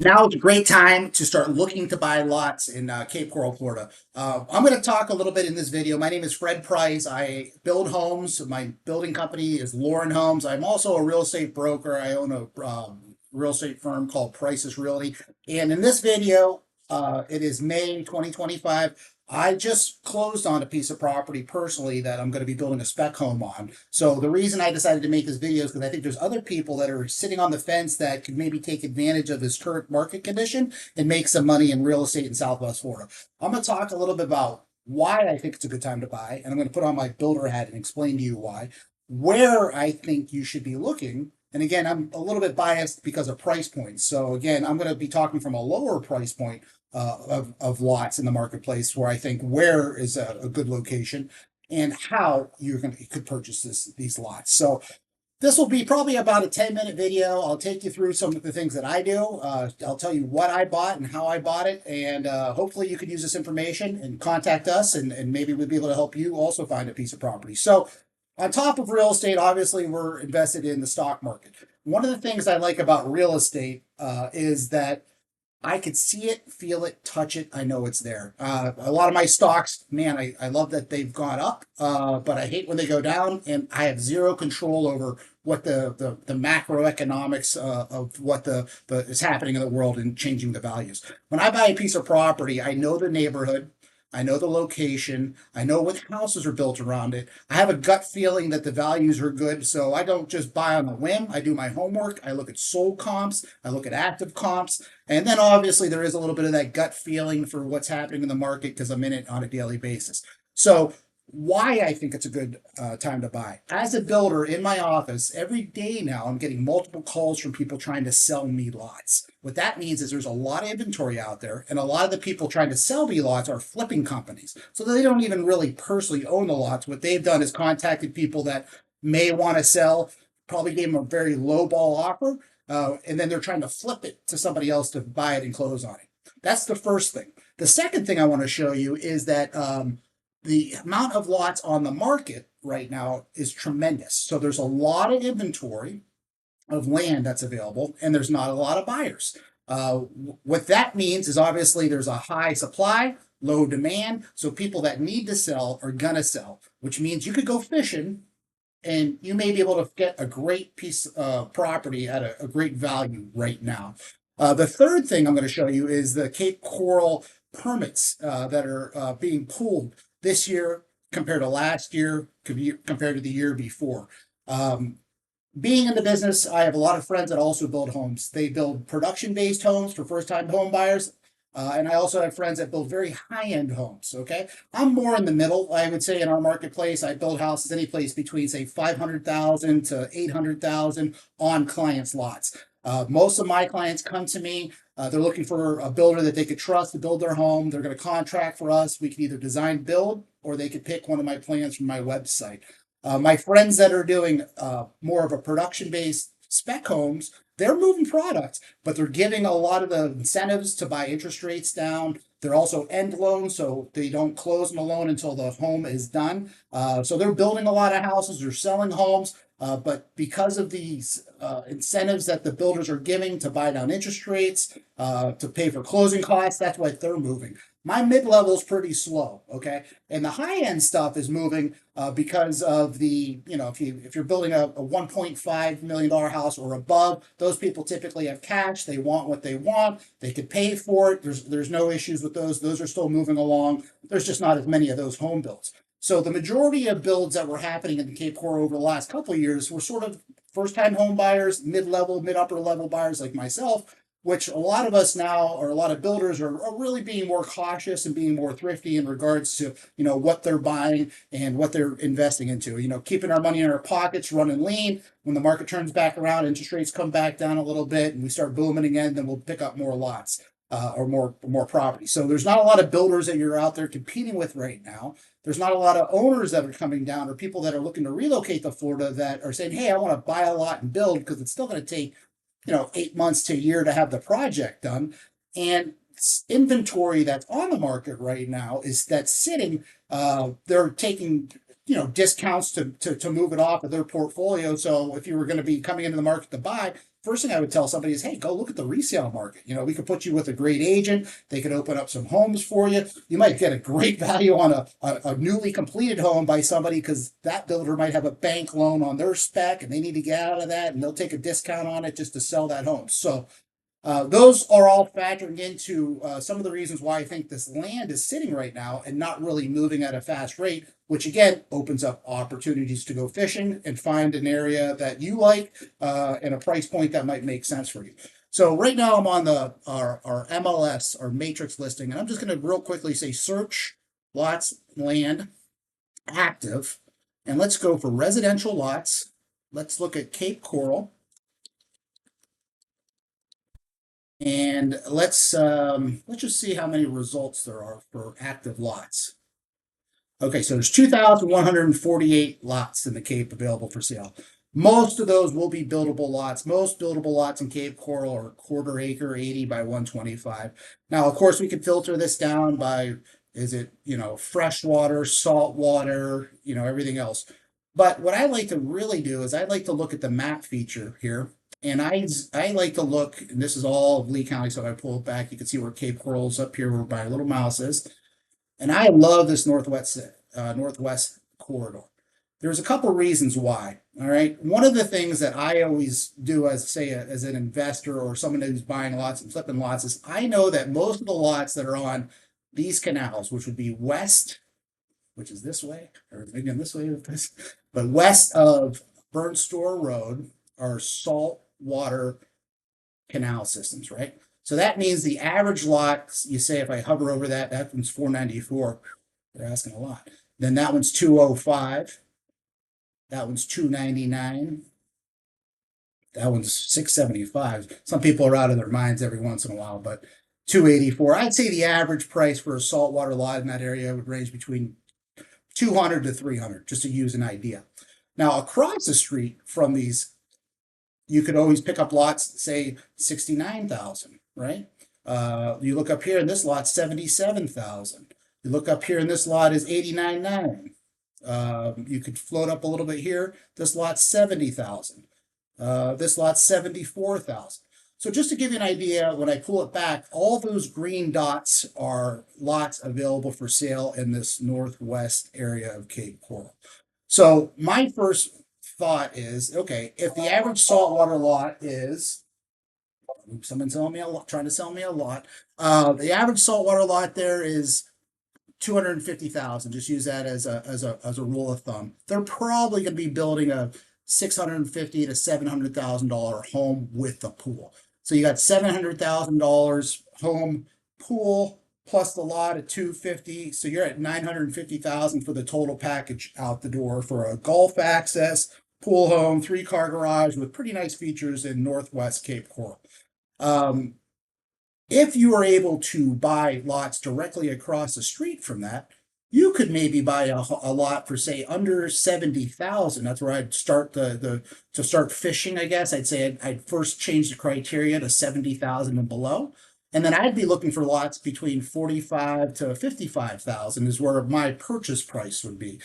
Now is a great time to start looking to buy lots in Cape Coral, Florida. I'm going to talk a little bit in this video. My name is Fred Price. I build homes. My building company is Lauren Homes. I'm also a real estate broker. I own a real estate firm called Price's Realty. And in this video, it is May 2025. I just closed on a piece of property personally that I'm going to be building a spec home on. So the reason I decided to make this video is because I think there's other people that are sitting on the fence that could maybe take advantage of this current market condition and make some money in real estate in Southwest Florida. I'm going to talk a little bit about why I think it's a good time to buy, and I'm going to put on my builder hat and explain to you why, where I think you should be looking. And again, I'm a little bit biased because of price points. So again, I'm going to be talking from a lower price point of lots in the marketplace where I think where is a good location and how you could purchase these lots. So this will be probably about a 10-minute video. I'll take you through some of the things that I do. I'll tell you what I bought and how I bought it. And hopefully you could use this information and contact us and maybe we'll be able to help you also find a piece of property. So on top of real estate, obviously we're invested in the stock market. One of the things I like about real estate is that I could see it, feel it, touch it. I know it's there. A lot of my stocks, man, I love that they've gone up, but I hate when they go down, and I have zero control over what the macroeconomics of what the is happening in the world and changing the values. When I buy a piece of property, I know the neighborhood. I know the location. I know what houses are built around it. I have a gut feeling that the values are good. So I don't just buy on a whim. I do my homework. I look at sold comps. I look at active comps. And then obviously there is a little bit of that gut feeling for what's happening in the market because I'm in it on a daily basis. So why I think it's a good time to buy. As a builder in my office, every day now I'm getting multiple calls from people trying to sell me lots. What that means is there's a lot of inventory out there, and a lot of the people trying to sell me lots are flipping companies. So they don't even really personally own the lots. What they've done is contacted people that may want to sell, probably gave them a very low ball offer, and then they're trying to flip it to somebody else to buy it and close on it. That's the first thing. The second thing I want to show you is that the amount of lots on the market right now is tremendous. So there's a lot of inventory of land that's available, and there's not a lot of buyers. What that means is obviously there's a high supply, low demand. So people that need to sell are gonna sell, which means you could go fishing and you may be able to get a great piece of property at a great value right now. The third thing I'm going to show you is the Cape Coral permits that are being pulled this year compared to last year, compared to the year before. Um, Being in the business, I have a lot of friends that also build homes. They build production-based homes for first-time home buyers. And I also have friends that build very high-end homes. Okay, I'm more in the middle. I would say in our marketplace, I build houses any place between say 500,000 to 800,000 on clients' lots. Most of my clients come to me. They're looking for a builder that they could trust to build their home. They're going to contract for us. We can either design, build, or they could pick one of my plans from my website. My friends that are doing more of a production-based spec homes, they're moving products, but they're giving a lot of the incentives to buy interest rates down. They're also end loans, so they don't close on the loan until the home is done. So they're building a lot of houses, they're selling homes, but because of these incentives that the builders are giving to buy down interest rates, to pay for closing costs, that's why they're moving. My mid-level is pretty slow, okay? And the high-end stuff is moving because of the, if you're building a $1.5 million house or above, those people typically have cash. They want what they want. They could pay for it. There's no issues with those. Those are still moving along. There's just not as many of those home builds. So the majority of builds that were happening in the Cape Coral over the last couple of years were sort of first-time home buyers, mid-level, mid-upper level buyers like myself, which a lot of us now, or a lot of builders are really being more cautious and being more thrifty in regards to, what they're buying and what they're investing into, keeping our money in our pockets, running lean. When the market turns back around, interest rates come back down a little bit and we start booming again, then we'll pick up more lots. Or more property. So there's not a lot of builders that you're out there competing with right now. There's not a lot of owners that are coming down or people that are looking to relocate to Florida that are saying, hey, I want to buy a lot and build because it's still going to take 8 months to a year to have the project done. And inventory that's on the market right now is that's sitting. They're taking discounts to move it off of their portfolio. So if you were going to be coming into the market to buy, first thing I would tell somebody is, hey, go look at the resale market. We could put you with a great agent. They could open up some homes for you. You might get a great value on a newly completed home by somebody because that builder might have a bank loan on their spec and they need to get out of that and they'll take a discount on it just to sell that home. So those are all factoring into some of the reasons why I think this land is sitting right now and not really moving at a fast rate, which again opens up opportunities to go fishing and find an area that you like and a price point that might make sense for you. So right now I'm on our MLS, our matrix listing, and I'm just going to real quickly say search lots, land, active, and let's go for residential lots. Let's look at Cape Coral. And let's just see how many results there are for active lots. Okay, so there's 2,148 lots in the Cape available for sale. Most of those will be buildable lots. Most buildable lots in Cape Coral are quarter acre, 80 by 125. Now, of course, we can filter this down by, is it, freshwater, salt water, everything else. But what I like to really do is I like to look at the map feature here. And I like to look, and this is all of Lee County, so if I pull it back, you can see where Cape Coral's up here where my little mouse is. And I love this northwest corridor. There's a couple reasons why. All right. One of the things that I always do as an investor or someone who's buying lots and flipping lots is I know that most of the lots that are on these canals, which would be west, which is this way, or maybe on this way of this, but west of Burn Store Road are salt water canal systems, right? So that means the average lot, you say if I hover over that one's 494. They're asking a lot. Then that one's 205. That one's 299. That one's 675. Some people are out of their minds every once in a while, but 284. I'd say the average price for a saltwater lot in that area would range between 200 to 300, just to use an idea. Now, across the street from these, you could always pick up lots, say 69,000, right? You look up here and this lot's 77,000. You look up here and this lot is 89,900. You could float up a little bit here. This lot's 70,000. This lot's 74,000. So just to give you an idea, when I pull it back, all those green dots are lots available for sale in this northwest area of Cape Coral. So my first thought is, okay, if the average saltwater lot is, someone selling me a lot, trying to sell me a lot, the average saltwater lot there is 250,000. Just use that as a rule of thumb. They're probably going to be building a $650,000 to $700,000 home with the pool. So you got $700,000 home, pool, plus the lot at 250. So you're at 950,000 for the total package out the door for a golf access, pool home, 3-car garage with pretty nice features in Northwest Cape Coral. If you are able to buy lots directly across the street from that, you could maybe buy a lot for say under 70,000. That's where I'd start to start fishing. I guess I'd say I'd first change the criteria to 70,000 and below, and then I'd be looking for lots between 45 to 55,000 is where my purchase price would be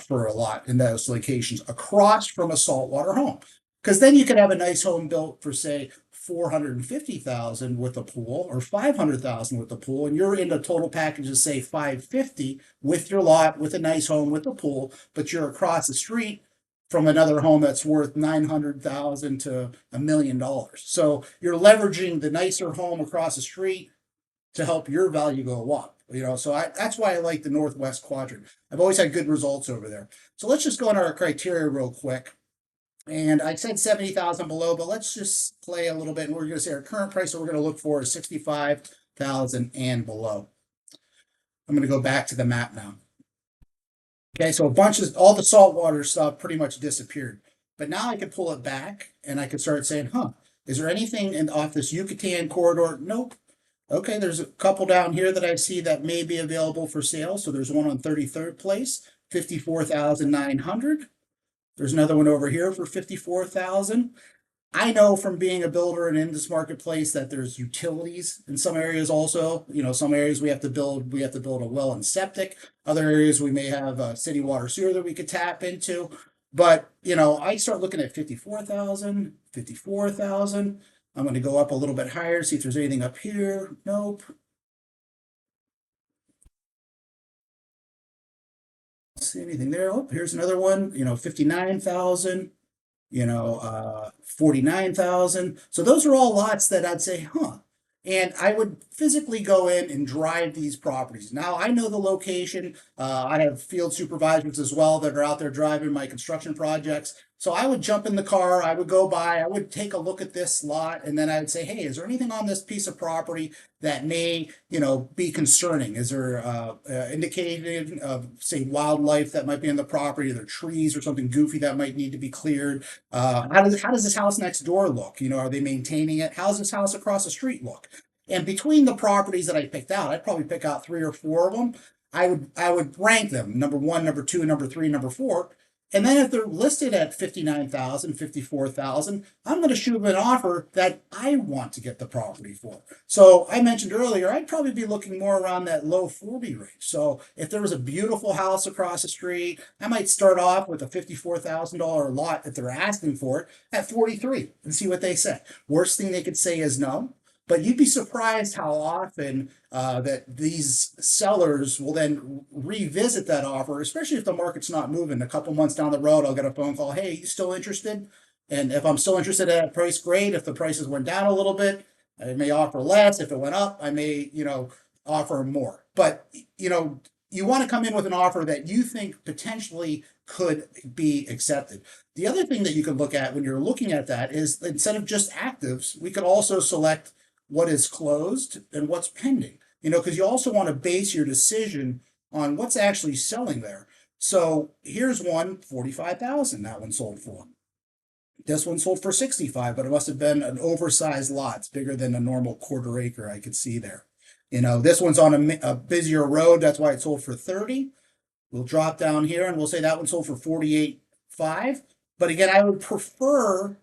for a lot in those locations across from a saltwater home. Because then you could have a nice home built for say 450,000 with a pool or 500,000 with a pool, and you're in a total package of say 550 with your lot with a nice home with a pool, but you're across the street from another home that's worth 900,000 to $1 million. So you're leveraging the nicer home across the street to help your value go up. So that's why I like the Northwest quadrant. I've always had good results over there. So let's just go into our criteria real quick. And I said 70,000 below, but let's just play a little bit. And we're going to say our current price that we're going to look for is 65,000 and below. I'm going to go back to the map now. Okay, so all the saltwater stuff pretty much disappeared. But now I can pull it back and I can start saying, is there anything off this Yucatan corridor? Nope. Okay, there's a couple down here that I see that may be available for sale. So there's one on 33rd Place, 54,900. There's another one over here for 54,000. I know from being a builder and in this marketplace that there's utilities in some areas also. Some areas we have to build a well and septic. Other areas we may have a city water sewer that we could tap into. But, I start looking at 54,000, 54,000. I'm going to go up a little bit higher, see if there's anything up here. Nope. See anything there? Oh, here's another one, 59,000, 49,000. So those are all lots that I'd say, huh. And I would physically go in and drive these properties. Now I know the location. I have field supervisors as well that are out there driving my construction projects. So I would jump in the car, I would go by, I would take a look at this lot, and then I would say, hey, is there anything on this piece of property that may, be concerning? Is there indicated of, say, wildlife that might be on the property? Are there trees or something goofy that might need to be cleared? How does this house next door look? Are they maintaining it? How's this house across the street look? And between the properties that I picked out, I'd probably pick out 3 or 4 of them. I would rank them number one, number two, number three, number four. And then if they're listed at 59,000, 54,000, I'm going to shoot them an offer that I want to get the property for. So I mentioned earlier, I'd probably be looking more around that low 40 range. So if there was a beautiful house across the street, I might start off with a $54,000 lot if they're asking for it at 43 and see what they say. Worst thing they could say is no. But you'd be surprised how often that these sellers will then revisit that offer, especially if the market's not moving. A couple months down the road, I'll get a phone call. Hey, you still interested? And if I'm still interested at that price, great. If the prices went down a little bit, I may offer less. If it went up, I may, offer more. But, you want to come in with an offer that you think potentially could be accepted. The other thing that you can look at when you're looking at that is instead of just actives, we could also select what is closed and what's pending, because you also want to base your decision on what's actually selling there. So here's one, 45,000, that one sold for. This one sold for 65, but it must have been an oversized lot. It's bigger than a normal quarter acre I could see there. This one's on a busier road. That's why it sold for 30. We'll drop down here and we'll say that one sold for 48.5. But again, I would prefer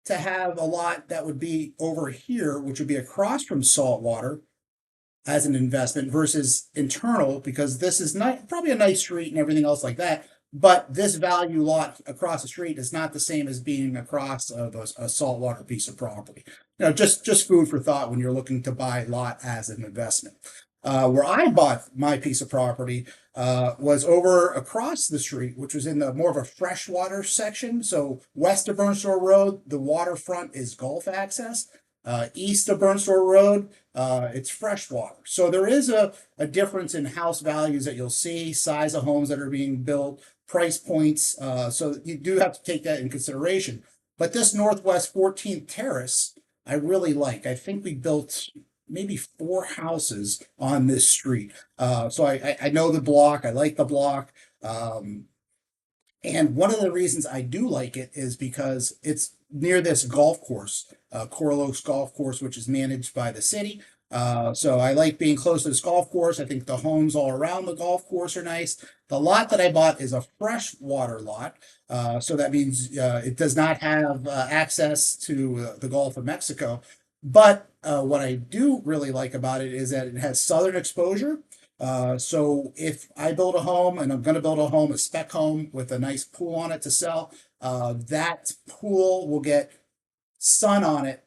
to have a lot that would be over here, which would be across from saltwater as an investment versus internal, because this is not probably a nice street and everything else like that. But this value lot across the street is not the same as being across a saltwater piece of property. Just food for thought when you're looking to buy a lot as an investment. Where I bought my piece of property was over across the street, which was in the more of a freshwater section. So west of Burnstore Road, the waterfront is Gulf access. East of Burnstore Road, it's freshwater. So there is a difference in house values that you'll see, size of homes that are being built, price points. So you do have to take that in consideration. But this Northwest 14th Terrace, I really like. I think we built maybe 4 houses on this street. So I know the block. I like the block. And one of the reasons I do like it is because it's near this golf course, Coral Oaks Golf Course, which is managed by the city. So I like being close to this golf course. I think the homes all around the golf course are nice. The lot that I bought is a freshwater lot. So that means it does not have access to the Gulf of Mexico. But what I do really like about it is that it has southern exposure. So if I build a home, and I'm going to build a home, a spec home with a nice pool on it to sell, that pool will get sun on it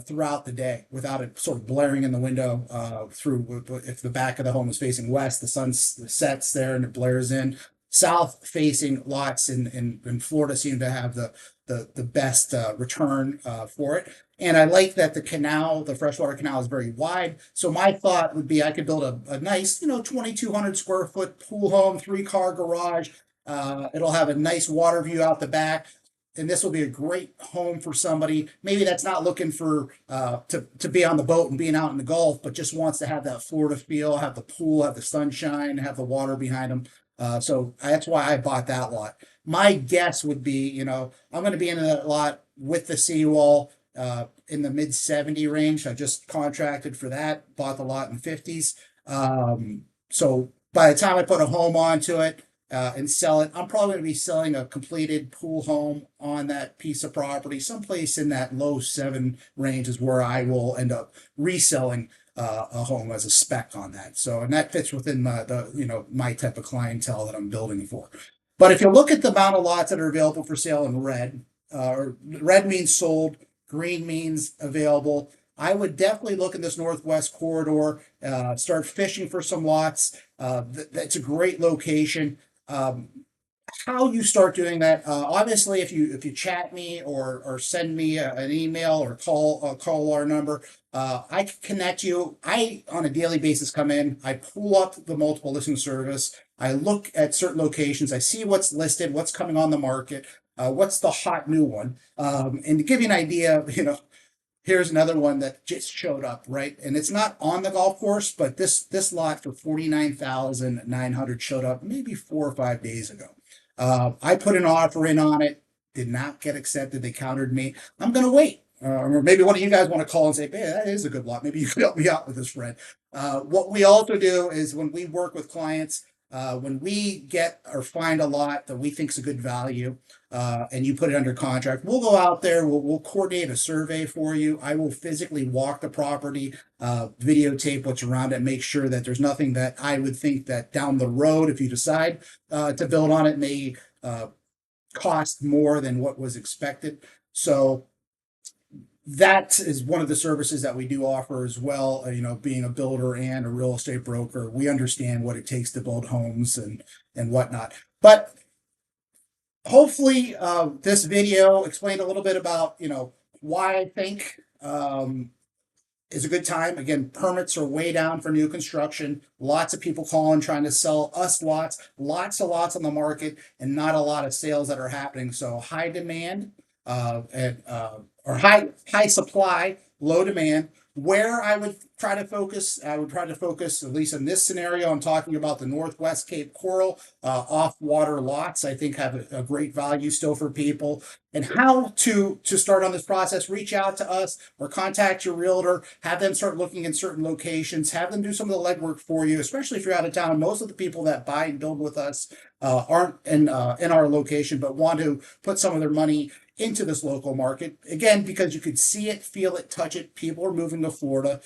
throughout the day without it sort of blaring in the window through. If the back of the home is facing west, the sun sets there and it blares in. South facing lots in Florida seem to have the best return for it. And I like that the canal, the freshwater canal, is very wide. So my thought would be I could build a nice, 2,200 square foot pool home, 3-car garage. It'll have a nice water view out the back. And this will be a great home for somebody maybe that's not looking for to be on the boat and being out in the Gulf, but just wants to have that Florida feel, have the pool, have the sunshine, have the water behind them. So that's why I bought that lot. My guess would be, I'm going to be in that lot with the seawall in the mid 70 range. I just contracted for that, bought the lot in the 50s. So by the time I put a home onto it and sell it, I'm probably going to be selling a completed pool home on that piece of property. Someplace in that low 7 range is where I will end up reselling a home as a spec on that. So, and that fits within my type of clientele that I'm building for. But if you look at the amount of lots that are available for sale in red, red means sold, green means available. I would definitely look in this northwest corridor, start fishing for some lots. That's a great location. How you start doing that, obviously, if you chat me or send me an email or call our number, I can connect you. I on a daily basis come in, I pull up the multiple listing service, I look at certain locations, I see what's listed, what's coming on the market, what's the hot new one, and to give you an idea, here's another one that just showed up, right? And it's not on the golf course, but this lot for 49,900 showed up maybe 4 or 5 days ago. I put an offer in on it, did not get accepted. They countered me. I'm going to wait. Or maybe one of you guys want to call and say, hey, that is a good lot. Maybe you could help me out with this, Fred. What we also do is when we work with clients, when we get or find a lot that we think is a good value, and you put it under contract, we'll go out there, we'll coordinate a survey for you. I will physically walk the property, videotape what's around it, make sure that there's nothing that I would think that down the road, if you decide to build on it, may cost more than what was expected. So that is one of the services that we do offer as well. Being a builder and a real estate broker, we understand what it takes to build homes and whatnot. But hopefully, this video explained a little bit about why I think is a good time. Again, permits are way down for new construction. Lots of people calling trying to sell us lots of lots on the market, and not a lot of sales that are happening. So high demand or high supply, low demand. Where I would try to focus, at least in this scenario, I'm talking about the Northwest Cape Coral, off-water lots, I think have a great value still for people. And how to start on this process, reach out to us or contact your realtor, have them start looking in certain locations, have them do some of the legwork for you, especially if you're out of town. Most of the people that buy and build with us aren't in our location, but want to put some of their money into this local market. Again, because you could see it, feel it, touch it. People are moving to Florida.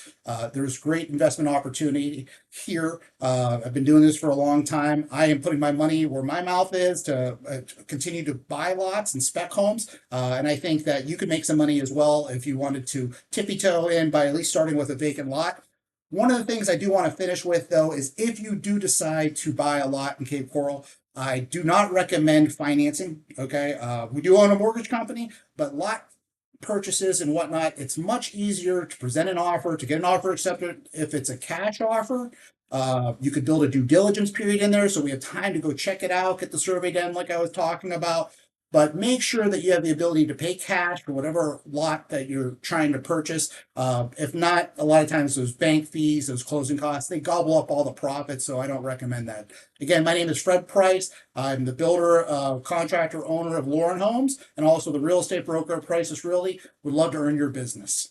There's great investment opportunity here. I've been doing this for a long time. I am putting my money where my mouth is to continue to buy lots and spec homes. And I think that you could make some money as well if you wanted to tippy toe in by at least starting with a vacant lot. One of the things I do want to finish with, though, is if you do decide to buy a lot in Cape Coral, I do not recommend financing. Okay. We do own a mortgage company, but lot purchases and whatnot, it's much easier to present an offer, to get an offer accepted. If it's a cash offer, you could build a due diligence period in there, so we have time to go check it out, get the survey done like I was talking about. But make sure that you have the ability to pay cash for whatever lot that you're trying to purchase. If not, a lot of times those bank fees, those closing costs, they gobble up all the profits, so I don't recommend that. Again, my name is Fred Price. I'm the builder, contractor, owner of Lauren Homes, and also the real estate broker at Prices Realty. Would love to earn your business.